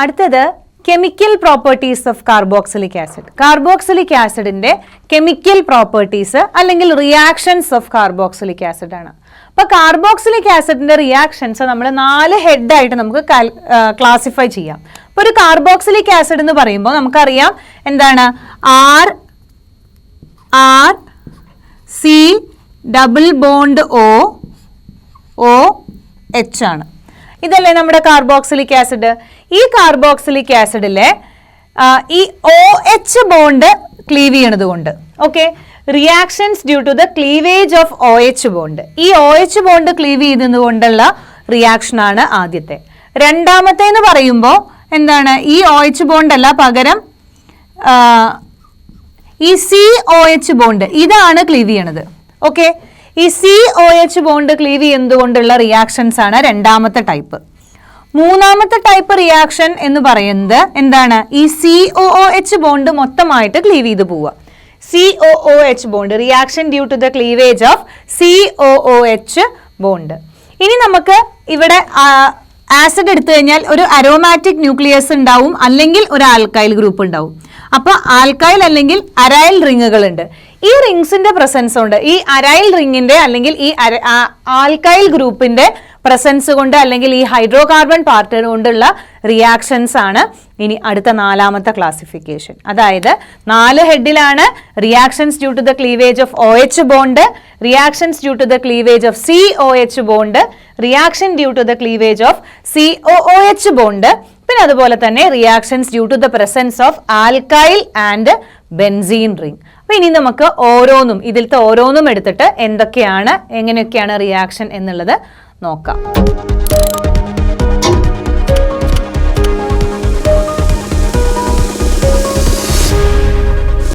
അടുത്തത് chemical properties of carboxylic acid. Carboxylic ആസിഡിന്റെ chemical properties അല്ലെങ്കിൽ റിയാക്ഷൻസ് ഓഫ് കാർബോക്സിലിക് ആസിഡ് ആണ്. അപ്പൊ കാർബോക്സിലിക് ആസിഡിന്റെ റിയാക്ഷൻസ് നമ്മൾ 4 ഹെഡായിട്ട് നമുക്ക് ക്ലാസിഫൈ ചെയ്യാം. അപ്പൊ ഒരു കാർബോക്സിലിക് ആസിഡ് എന്ന് പറയുമ്പോൾ നമുക്കറിയാം എന്താണ്, R R C double bond O O H ആണ്. ഇതല്ലേ നമ്മുടെ കാർബോക്സിലിക് ആസിഡ്. ഈ കാർബോക്സിലിക് ആസിഡിലെ ഈ ഒ എച്ച് ബോണ്ട് ക്ലീവ് ചെയ്യണത് കൊണ്ട് okay, reactions due to the cleavage of O H bond. ഈ ഒ എച്ച് ബോണ്ട് ക്ലീവ് ചെയ്യുന്നത് കൊണ്ടുള്ള റിയാക്ഷൻ ആണ് ആദ്യത്തെ. രണ്ടാമത്തെ എന്ന് പറയുമ്പോൾ എന്താണ്, ഈ ഒ എച്ച് ബോണ്ട് അല്ല, പകരം ഈ സി ഒ എച്ച് ബോണ്ട് ഇതാണ് ക്ലീവ് ചെയ്യണത്. ഓക്കെ, ഈ C O H bond cleave ചെയ്യുന്നത് കൊണ്ടുള്ള റിയാക്ഷൻസ് ആണ് രണ്ടാമത്തെ ടൈപ്പ്. മൂന്നാമത്തെ ടൈപ്പ് റിയാക്ഷൻ എന്ന് പറയുന്നത് എന്താണ്, ഈ സി ഒ എച്ച് ബോണ്ട് മൊത്തമായിട്ട് ക്ലീവ് ചെയ്ത് പോവുക. C O H bond, reaction due to the cleavage of C O H bond. ഇനി നമുക്ക് ഇവിടെ ആസിഡ് എടുത്തു കഴിഞ്ഞാൽ ഒരു അരോമാറ്റിക് ന്യൂക്ലിയസ് ഉണ്ടാവും, അല്ലെങ്കിൽ ഒരു ആൽക്കൈൽ ഗ്രൂപ്പ് ഉണ്ടാവും. അപ്പൊ ആൽക്കൈൽ അല്ലെങ്കിൽ അരൈൽ റിങ്ങുകൾ ഉണ്ട്. ഈ റിങ്സിന്റെ പ്രസൻസ് കൊണ്ട്, ഈ അരൈൽ റിങ്ങിന്റെ അല്ലെങ്കിൽ ഈ ആൽക്കൈൽ ഗ്രൂപ്പിന്റെ പ്രസൻസ് കൊണ്ട് അല്ലെങ്കിൽ ഈ ഹൈഡ്രോ കാർബൺ പാർട്ട് കൊണ്ടുള്ള റിയാക്ഷൻസ് ആണ് ഇനി അടുത്ത 4ാമത്തെ ക്ലാസിഫിക്കേഷൻ. അതായത് 4 ഹെഡിലാണ് reactions due to the cleavage of O H bond, reactions due to the cleavage of C O H bond, reaction due to the cleavage of C O H bond, പിന്നെ അതുപോലെ തന്നെ reactions due to the presence of alkyl and benzene ring. അപ്പൊ ഇനി നമുക്ക് ഓരോന്നും ഇതിലത്തെ ഓരോന്നും എടുത്തിട്ട് എന്തൊക്കെയാണ്, എങ്ങനെയൊക്കെയാണ് റിയാക്ഷൻ എന്നുള്ളത് നോക്കാം.